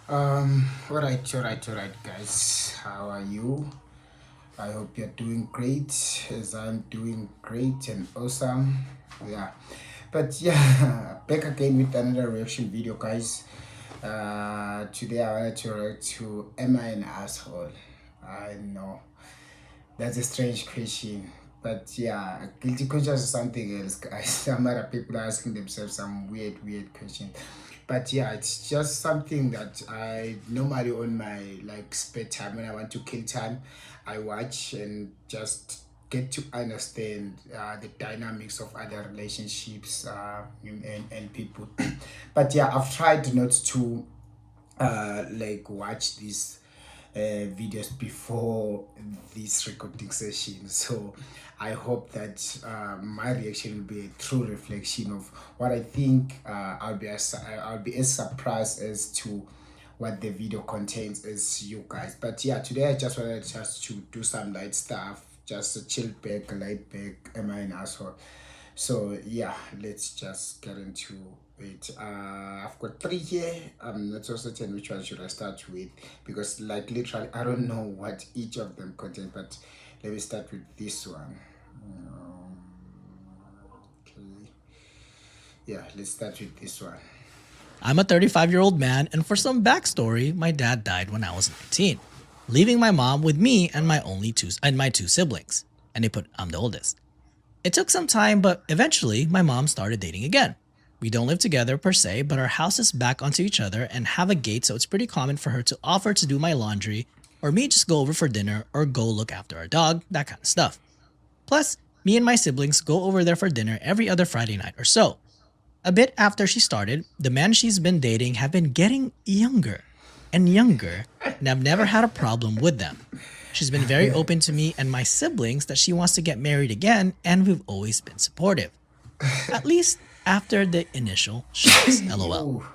All right, guys. How are you? I hope you're doing great, as I'm doing great and awesome. Yeah, but yeah, back again with another reaction video, guys. Today I wanted to react to "Am I an asshole?" I know that's a strange question, but yeah, guilty conscious is something else, guys. Some other people are asking themselves some weird questions. But yeah, it's just something that I normally on my like spare time when I want to kill time, I watch and just get to understand the dynamics of other relationships and people. But yeah, I've tried not to like watch these videos before this recording session, so I hope that my reaction will be a true reflection of what I think. I'll be as surprised as to what the video contains as you guys. But yeah, today I just wanted just to do some light stuff, just a chill back, light back. Am I an asshole? So yeah, let's just get into it. I've got three here. I'm not so certain which one should I start with, because like literally I don't know what each of them contains. But let me start with this one. Um, okay. Yeah, let's start with this one. I'm a 35-year-old man, and for some backstory, my dad died when I was 19, leaving my mom with me and my two siblings. And they put I'm the oldest. It took some time, but eventually my mom started dating again. We don't live together per se, but our houses back onto each other and have a gate, so it's pretty common for her to offer to do my laundry or me just go over for dinner or go look after our dog, that kind of stuff. Plus, me and my siblings go over there for dinner every other Friday night or so. A bit after she started, the men she's been dating have been getting younger and younger, and I've never had a problem with them. She's been very open to me and my siblings that she wants to get married again, and we've always been supportive. At least after the initial shocks, lol. Ooh.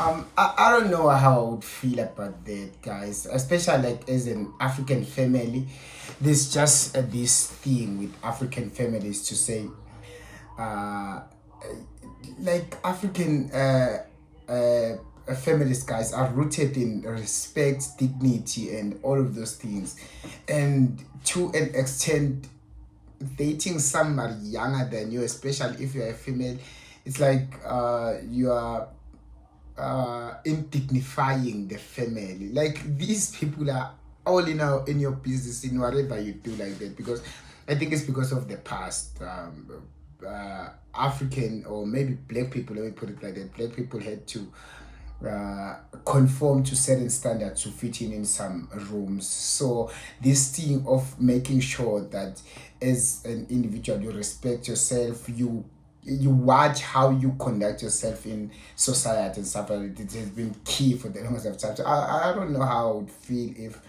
I don't know how I would feel about that, guys, especially like as an African family. There's just this thing with African families to say, uh, like African families, guys, are rooted in respect, dignity, and all of those things. And to an extent, dating somebody younger than you, especially if you're a female, it's like you are indignifying the family. Like these people are all in your business in whatever you do like that, because I think it's because of the past. African or maybe black people, let me put it like that. Black people had to conform to certain standards to fit in some rooms. So this thing of making sure that as an individual you respect yourself, you watch how you conduct yourself in society and stuff like that. It has been key for the longest of time. So I don't know how I would feel if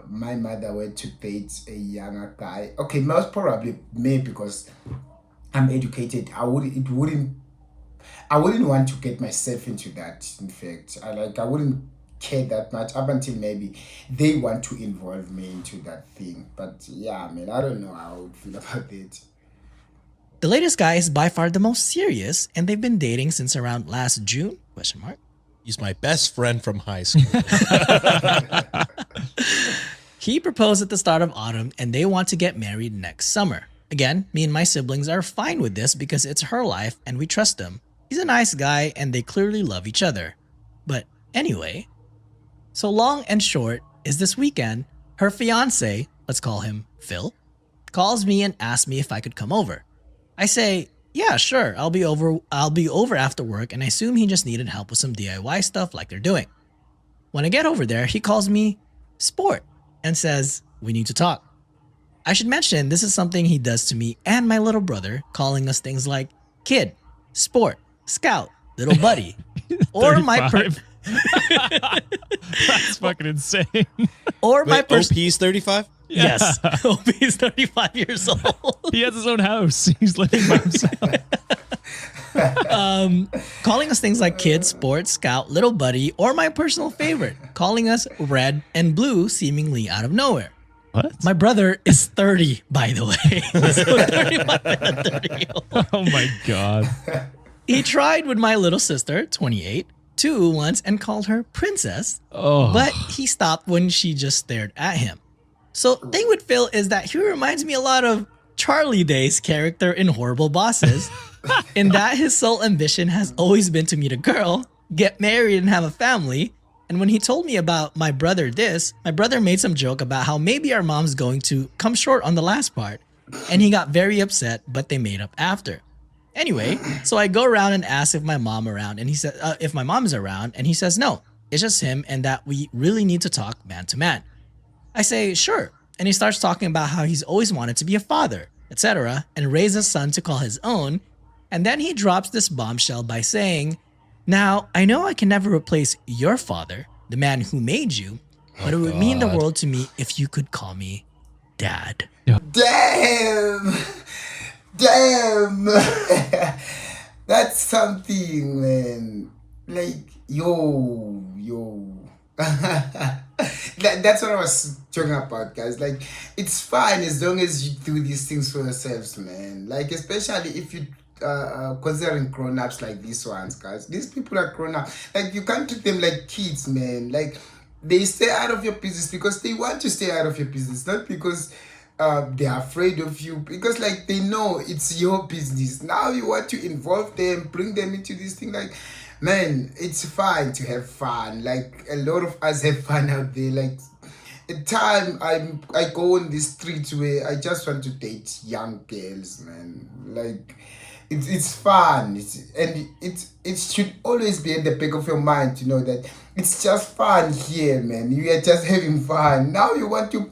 my mother were to date a younger guy. Okay, most probably me, because I'm educated. I wouldn't want to get myself into that. In fact, I wouldn't care that much up until maybe they want to involve me into that thing. But yeah, I mean, I don't know how I would feel about it. The latest guy is by far the most serious, and they've been dating since around last June? Question mark. He's my best friend from high school. He proposed at the start of autumn, and they want to get married next summer. Again, me and my siblings are fine with this because it's her life and we trust him. He's a nice guy and they clearly love each other. But anyway, so long and short is this weekend, her fiance, let's call him Phil, calls me and asks me if I could come over. I say, yeah, sure, I'll be over after work, and I assume he just needed help with some DIY stuff like they're doing. When I get over there, he calls me Sport and says, we need to talk. I should mention this is something he does to me and my little brother, calling us things like kid, sport, scout, little buddy, or my 35. That's fucking insane. or my Wait, OP's 35? Yes, he's 35 years old. He has his own house. He's living by himself. Calling us things like kid, sport, scout, little buddy, or my personal favorite, calling us red and blue seemingly out of nowhere. What? My brother is 30, by the way. So 35 and a 30-year-old. Oh my god. He tried with my little sister, 28, too once and called her princess, Oh, but he stopped when she just stared at him. So thing with Phil is that he reminds me a lot of Charlie Day's character in Horrible Bosses, in that his sole ambition has always been to meet a girl, get married and have a family. And when he told me about my brother my brother made some joke about how maybe our mom's going to come short on the last part. And he got very upset, but they made up after. Anyway, so I go around and ask if my mom around, and he said if my mom is around, and he says no, it's just him, and that we really need to talk man to man. I say sure, and he starts talking about how he's always wanted to be a father, etc., and raise a son to call his own. And then he drops this bombshell by saying, "Now I know I can never replace your father, the man who made you, but it would mean the world to me if you could call me Dad." Damn! Damn! That's something, man. Like, yo. That's what I was talking about, guys. Like, it's fine as long as you do these things for yourselves, man. Like, especially if you considering grown-ups like these ones, guys. These people are grown-up. Like, you can't treat them like kids, man. Like, they stay out of your business because they want to stay out of your business, not because they're afraid of you, because like they know it's your business. Now you want to involve them, bring them into this thing. Like, man, it's fine to have fun. Like, a lot of us have fun out there. Like, at time I go on the streets where I just want to date young girls, man. Like, it's fun. It should always be at the back of your mind to know that it's just fun here, man. You are just having fun. Now you want to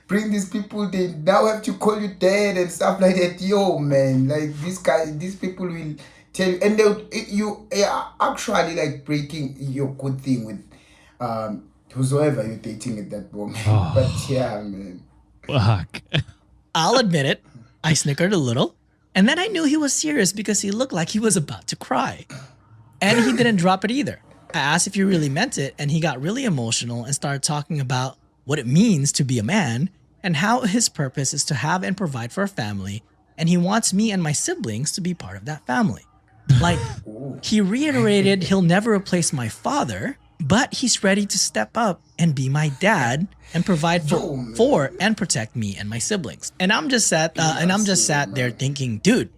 bring these people, they now have to call you dad and stuff like that. Yo, man, like these people will tell you, and you are actually like breaking your good thing with whosoever you're dating at that moment. But yeah, man. fuck. I'll admit it, I snickered a little, and then I knew he was serious because he looked like he was about to cry. And he didn't drop it either. I asked if he really meant it, and he got really emotional and started talking about what it means to be a man and how his purpose is to have and provide for a family, and he wants me and my siblings to be part of that family. Like, he reiterated he'll never replace my father, but he's ready to step up and be my dad and provide for and protect me and my siblings. And I'm just sat there thinking, dude,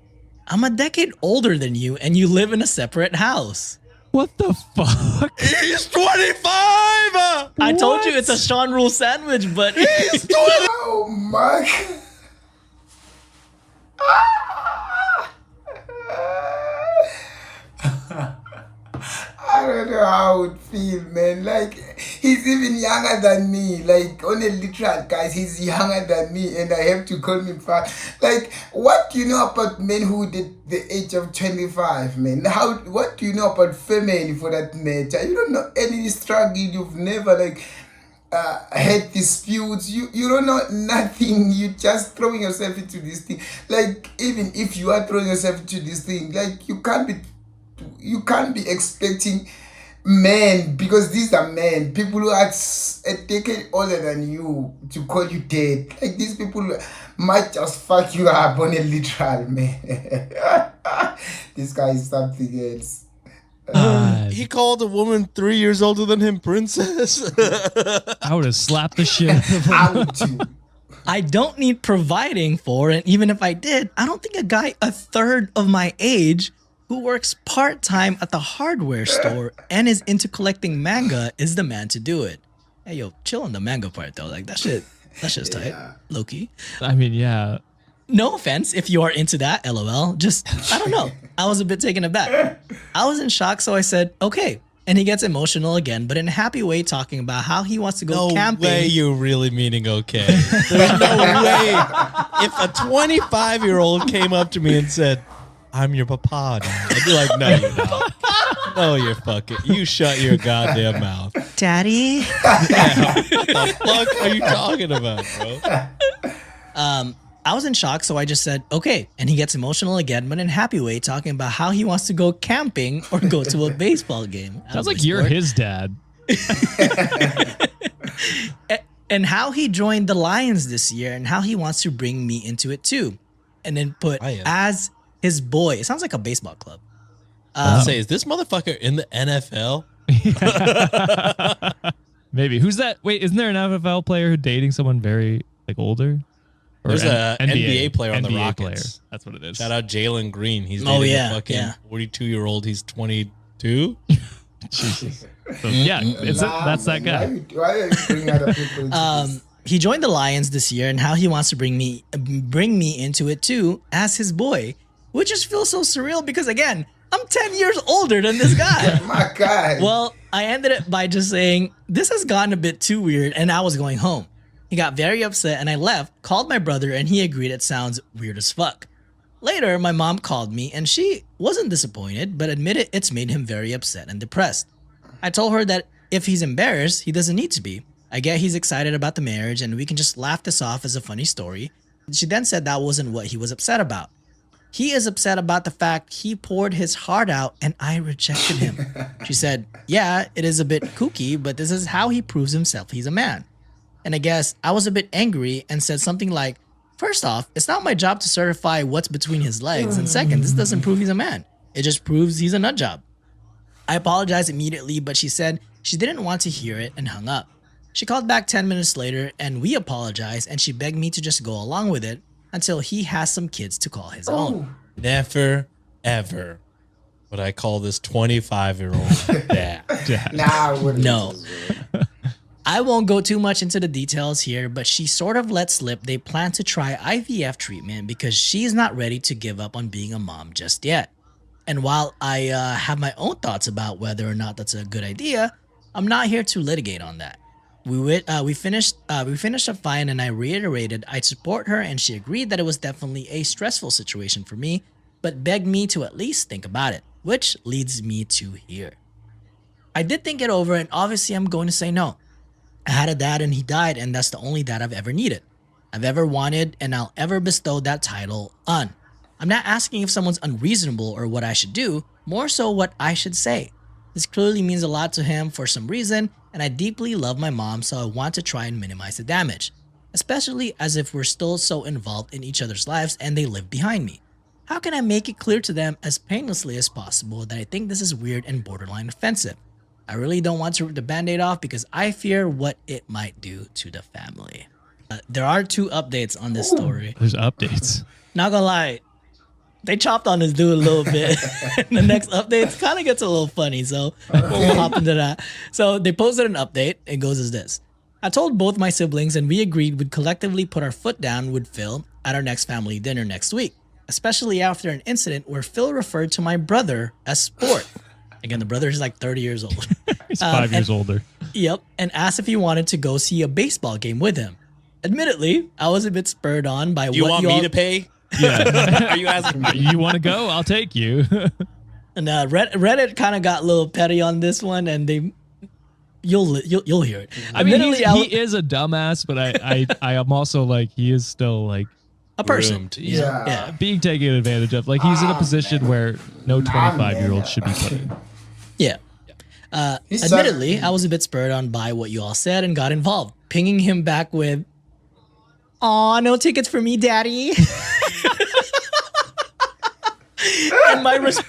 I'm a decade older than you and you live in a separate house. What the fuck? He's 25! I told you it's a Sean Rule sandwich, but He's 20! Oh my. I don't know how it feel, man. Like, he's even younger than me. Like, on a literal, guys, he's younger than me, and I have to call him father. Like, what do you know about manhood at the age of 25, man? What do you know about family, for that matter? You don't know any struggle. You've never like had disputes. You don't know nothing. You just throwing yourself into this thing. Like, even if you are throwing yourself into this thing, like, you can't be expecting men, because these are men, people who are a decade older than you, to call you dad. Like, these people might just fuck you up on a literal, man. This guy is something else. He called a woman 3 years older than him princess. I would have slapped the shit out of him. How to? I don't need providing for, and even if I did, I don't think a guy a third of my age who works part-time at the hardware store and is into collecting manga is the man to do it. Hey, yo, chill on the manga part though. Like, that's just tight. Low-key. I mean, yeah. No offense if you are into that, LOL. Just, I don't know. I was a bit taken aback. I was in shock, so I said, okay. And he gets emotional again, but in a happy way, talking about how he wants to go camping. No way you're really meaning okay. There's no way. If a 25-year-old came up to me and said, I'm your papa now, I'd be like, no, you're not. No, you're fucking. You shut your goddamn mouth. Daddy? Yeah, what the fuck are you talking about, bro? I was in shock, so I just said, okay. And he gets emotional again, but in a happy way, talking about how he wants to go camping or go to a baseball game. Sounds like you're his dad. And how he joined the Lions this year and how he wants to bring me into it too. And then put as his boy. It sounds like a baseball club. I'll say, is this motherfucker in the NFL? Maybe. Who's that? Wait, isn't there an NFL player who dating someone very like older? Or There's a NBA player on the NBA Rockets. player. That's what it is. Shout out Jalen Green. He's Oh, dating yeah, a fucking yeah. 42-year-old. He's 22. Jesus. So, yeah, that's that guy. Why are you bringing other people into this? He joined the Lions this year, and how he wants to bring me into it too as his boy, which just feels so surreal because again, I'm 10 years older than this guy. My God. Well, I ended it by just saying, this has gotten a bit too weird, and I was going home. He got very upset, and I left, called my brother, and he agreed it sounds weird as fuck. Later, my mom called me, and she wasn't disappointed, but admitted it's made him very upset and depressed. I told her that if he's embarrassed, he doesn't need to be. I get he's excited about the marriage, and we can just laugh this off as a funny story. She then said that wasn't what he was upset about. He is upset about the fact he poured his heart out and I rejected him. She said, yeah, it is a bit kooky, but this is how he proves himself he's a man. And I guess I was a bit angry and said something like, first off, it's not my job to certify what's between his legs. And second, this doesn't prove he's a man. It just proves he's a nut job. I apologized immediately, but she said she didn't want to hear it and hung up. She called back 10 minutes later and we apologized and she begged me to just go along with it until he has some kids to call his own. Never, ever would I call this 25-year-old dad. Nah, I wouldn't. No. I won't go too much into the details here, but she sort of let slip they plan to try IVF treatment because she's not ready to give up on being a mom just yet. And while I have my own thoughts about whether or not that's a good idea, I'm not here to litigate on that. We finished up fine, and I reiterated I'd support her, and she agreed that it was definitely a stressful situation for me, but begged me to at least think about it, which leads me to here. I did think it over, and obviously I'm going to say no. I had a dad and he died, and that's the only dad I've ever needed, I've ever wanted, and I'll ever bestow that title on. I'm not asking if someone's unreasonable or what I should do, more so what I should say. This clearly means a lot to him for some reason, and I deeply love my mom, so I want to try and minimize the damage, especially as if we're still so involved in each other's lives and they live behind me. How can I make it clear to them as painlessly as possible that I think this is weird and borderline offensive? I really don't want to rip the band-aid off because I fear what it might do to the family. There are 2 updates on this story. There's updates. Not gonna lie, they chopped on this dude a little bit. The next update kind of gets a little funny, so we'll hop into that. So they posted an update. It goes as this. I told both my siblings and we agreed we'd collectively put our foot down with Phil at our next family dinner next week, especially after an incident where Phil referred to my brother as Sport. Again, the brother is like 30 years old. He's 5 years older. Yep, and asked if he wanted to go see a baseball game with him. Admittedly, I was a bit spurred on by You what want you me all... to pay? Yeah. Are you asking me? You want to go? I'll take you. And Reddit kind of got a little petty on this one, and you'll hear it. I mean, Admittedly, he is a dumbass, but I am also like, he is still like a person. Groomed. Yeah. Yeah. being taken advantage of. Like, he's in a position where no 25-year-old should be put in. Yeah. He's Admittedly, sorry. I was a bit spurred on by what you all said and got involved, pinging him back with, "Aw, no tickets for me, daddy."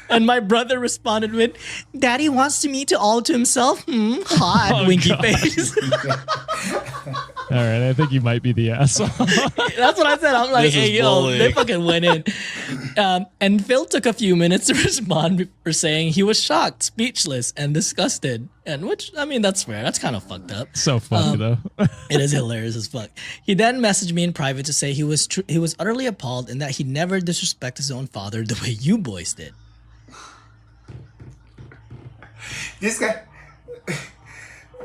and my brother responded with, "Daddy wants to meet to all to himself. Hot." Oh, winky God. face. All right, I think you might be the asshole. That's what I said. I'm like, This is hey, yo, bullying. they fucking went in. And Phil took a few minutes to respond for saying he was shocked, speechless, and disgusted. And which, I mean, that's fair. That's kind of fucked up. So funny, though. It is hilarious as fuck. He then messaged me in private to say he was utterly appalled and that he'd never disrespect his own father the way you boys did. This guy,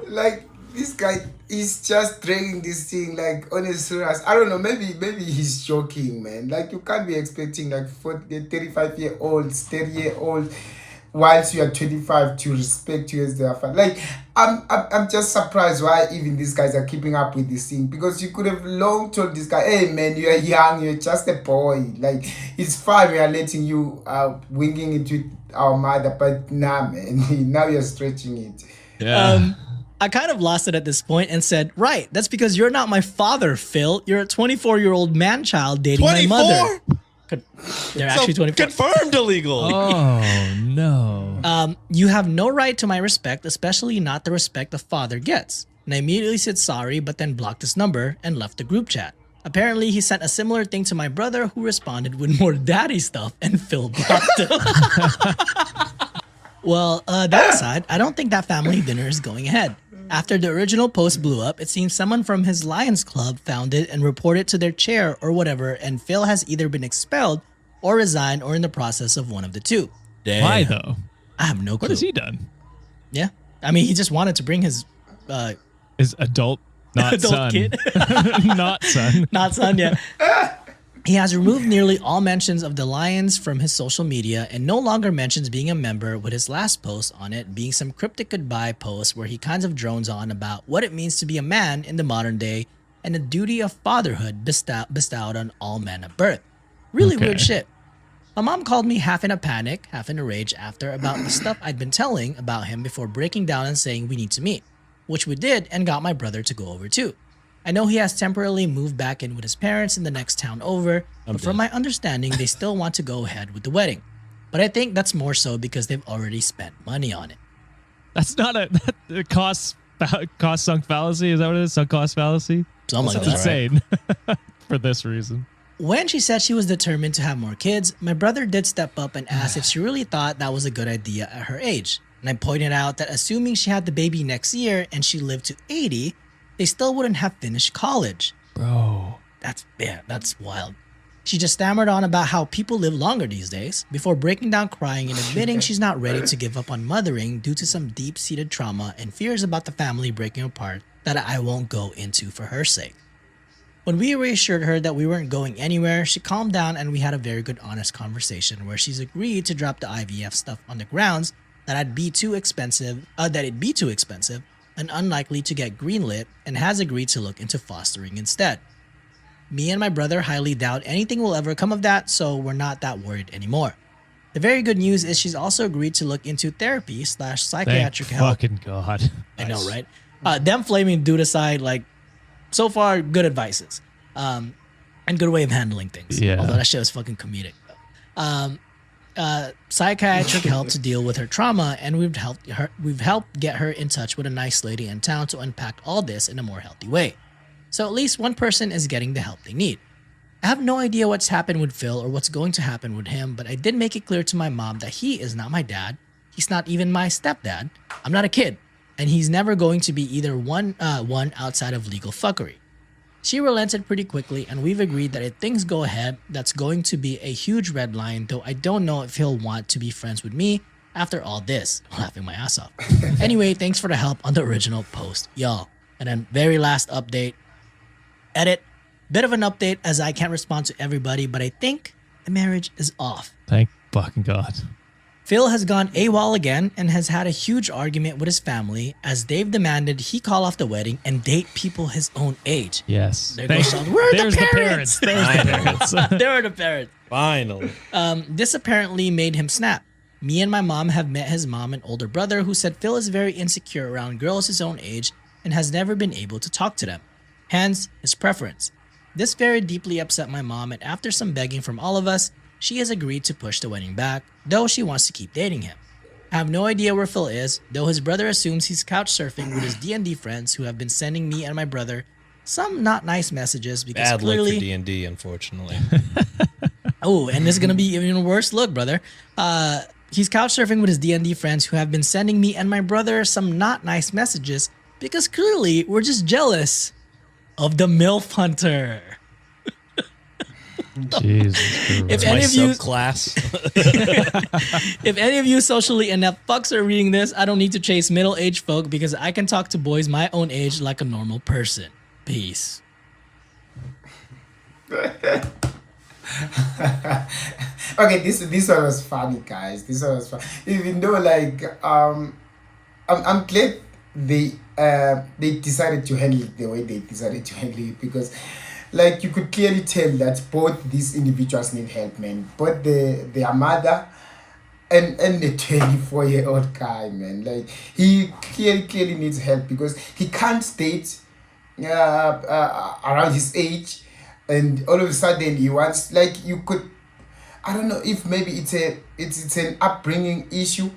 like, this guy is just dragging this thing like on his serious. I don't know, maybe he's joking, man. Like, you can't be expecting like 35-year-old, 30-year-old, whilst you are 25 to respect you as their father. Like, I'm just surprised why even these guys are keeping up with this thing, because you could have long told this guy, hey man, you are young, you're just a boy. Like, it's fine, we are letting you winging it with our mother, but nah, man, now you're stretching it. Yeah. I kind of lost it at this point and said, right, that's because you're not my father, Phil. You're a 24-year-old man-child dating my 24? mother. They're actually 24. Confirmed illegal. Oh, no. You have no right to my respect, especially not the respect a father gets. And I immediately said sorry, but then blocked his number and left the group chat. Apparently, he sent a similar thing to my brother, who responded with more daddy stuff, and Phil blocked him. Well, that aside, I don't think that family dinner is going ahead. After the original post blew up, it seems someone from his Lions Club found it and reported to their chair or whatever, and Phil has either been expelled or resigned or in the process of one of the two. Damn. Why though? I have no clue. What has he done? Yeah. I mean, he just wanted to bring his His adult, not adult son, kid. not son. Not son, yeah. He has removed nearly all mentions of the Lions from his social media and no longer mentions being a member, with his last post on it being some cryptic goodbye post where he kinds of drones on about what it means to be a man in the modern day and the duty of fatherhood bestowed on all men at birth. Really Okay. weird shit. My mom called me half in a panic, half in a rage after about the stuff I'd been telling about him before breaking down and saying we need to meet, which we did and got my brother to go over too. I know he has temporarily moved back in with his parents in the next town over, but from my understanding, they still want to go ahead with the wedding. But I think that's more so because they've already spent money on it. That's not a cost sunk fallacy. Is that what it is? Sunk cost fallacy. Something like That's that. insane. For this reason. When she said she was determined to have more kids, my brother did step up and asked if she really thought that was a good idea at her age. And I pointed out that assuming she had the baby next year and she lived to 80, they still wouldn't have finished college. Bro. That's wild. She just stammered on about how people live longer these days before breaking down crying and admitting she's not ready to give up on mothering due to some deep-seated trauma and fears about the family breaking apart that I won't go into for her sake. When we reassured her that we weren't going anywhere, she calmed down and we had a very good honest conversation where she's agreed to drop the IVF stuff on the grounds that it'd be too expensive and unlikely to get greenlit, and has agreed to look into fostering instead. Me and my brother highly doubt anything will ever come of that, so we're not that worried anymore. The very good news is she's also agreed to look into therapy / Thank psychiatric help. fucking God. I know, right? Them flaming dude aside, like, so far, good advices. And good way of handling things. Yeah. Although that shit was fucking comedic. Psychiatric help to deal with her trauma, and we've helped get her in touch with a nice lady in town to unpack all this in a more healthy way. So at least one person is getting the help they need. I have no idea what's happened with Phil or what's going to happen with him, but I did make it clear to my mom that he is not my dad. He's not even my stepdad. I'm not a kid, and he's never going to be either one outside of legal fuckery. She relented pretty quickly, and we've agreed that if things go ahead, that's going to be a huge red line, though I don't know if he'll want to be friends with me after all this. Laughing my ass off. Anyway, thanks for the help on the original post, y'all. And then very last update. Edit. Bit of an update as I can't respond to everybody, but I think the marriage is off. Thank fucking God. Phil has gone AWOL again and has had a huge argument with his family as they've demanded he call off the wedding and date people his own age. Yes. There goes Sean. Where are There's the parents? There's the parents. There are the parents. Finally. This apparently made him snap. Me and my mom have met his mom and older brother, who said Phil is very insecure around girls his own age and has never been able to talk to them. Hence, his preference. This very deeply upset my mom, and after some begging from all of us, she has agreed to push the wedding back, though she wants to keep dating him. I have no idea where Phil is, though his brother assumes he's couch surfing with his D&D friends who have been sending me and my brother some not nice messages because Bad luck clearly... for D&D, unfortunately. Oh, and this is gonna be even a worse look, brother. He's couch surfing with his D&D friends who have been sending me and my brother some not nice messages because clearly we're just jealous of the MILF hunter. Jesus Christ. If My any of you, subclass. if any of you socially inept fucks are reading this, I don't need to chase middle-aged folk because I can talk to boys my own age like a normal person. Peace. Okay, this one was funny, guys. This one was funny. Even though, like, I'm glad they decided to handle it the way they decided to handle it, because, like, you could clearly tell that both these individuals need help, man. Both their mother and the 24-year-old guy, man. Like, he clearly needs help because he can't date around his age, and all of a sudden he wants, like, you could, I don't know if maybe it's an upbringing issue,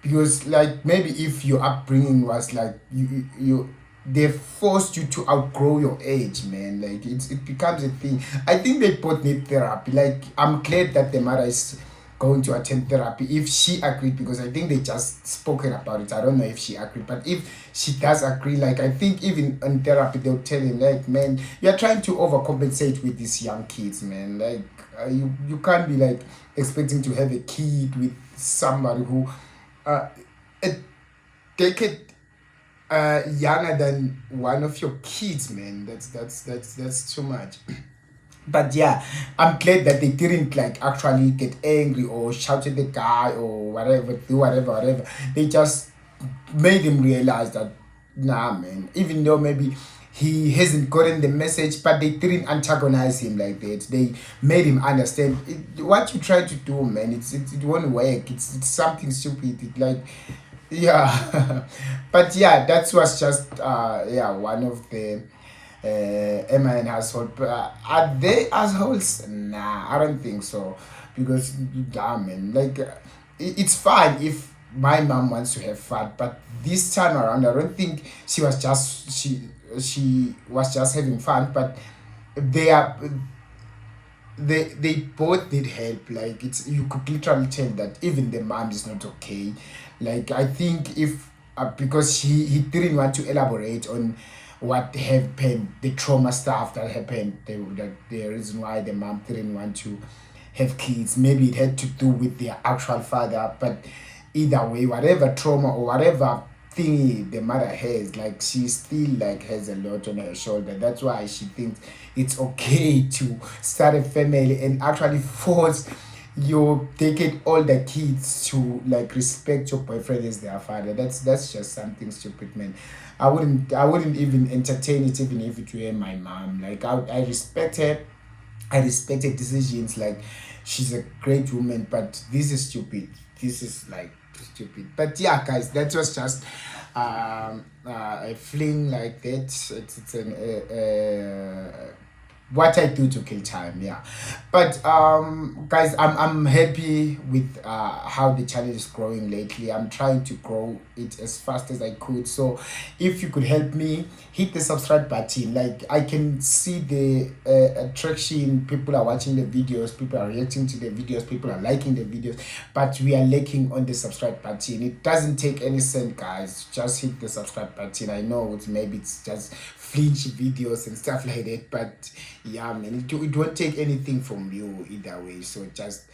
because like maybe if your upbringing was like you they forced you to outgrow your age, man. Like it becomes a thing. I think they both need therapy. Like I'm glad that the mother is going to attend therapy if she agreed, because I think they just spoken about it. I don't know if she agreed, but if she does agree, like I think even in therapy they'll tell him like, man, you're trying to overcompensate with these young kids, man. Like you can't be like expecting to have a kid with somebody who a decade younger than one of your kids, man. That's too much. But yeah, I'm glad that they didn't like actually get angry or shout at the guy or whatever, do whatever. They just made him realize that, nah, man, even though maybe he hasn't gotten the message, but they didn't antagonize him like that. They made him understand what you try to do, man. It won't work. It's something stupid. It like, yeah. But yeah, that was just yeah, one of the MIN household. But are they assholes? Nah, I don't think so. Because damn, man, like it's fine if my mom wants to have fun, but this time around, I don't think she was just having fun, but they are they both need help. Like it's, you could literally tell that even the mom is not okay. Like I think if because he didn't want to elaborate on what happened, the trauma stuff that happened, the reason why the mom didn't want to have kids, maybe it had to do with their actual father. But either way, whatever trauma or whatever thingy the mother has, like she still like has a lot on her shoulder. That's why she thinks it's okay to start a family and actually force your decade older kids to like respect your boyfriend as their father. That's just something stupid, man. I wouldn't even entertain it even if it were my mom. Like I respect her, I respect her decisions. Like she's a great woman, but this is stupid. This is like stupid. But yeah, guys, that was just a fling like that. It's an what I do to kill time, yeah. But guys, I'm happy with how the channel is growing lately. I'm trying to grow it as fast as I could. So if you could help me, hit the subscribe button. Like I can see the attraction, people are watching the videos, people are reacting to the videos, people are liking the videos, but we are lacking on the subscribe button. It doesn't take any cent, guys. Just hit the subscribe button. I know it's just flinch videos and stuff like that, but yeah, man, it won't take anything from you either way. So just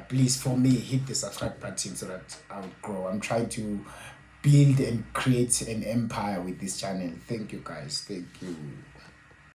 please, for me, hit the subscribe button so that I'll grow. I'm trying to build and create an empire with this channel. Thank you, guys. Thank you.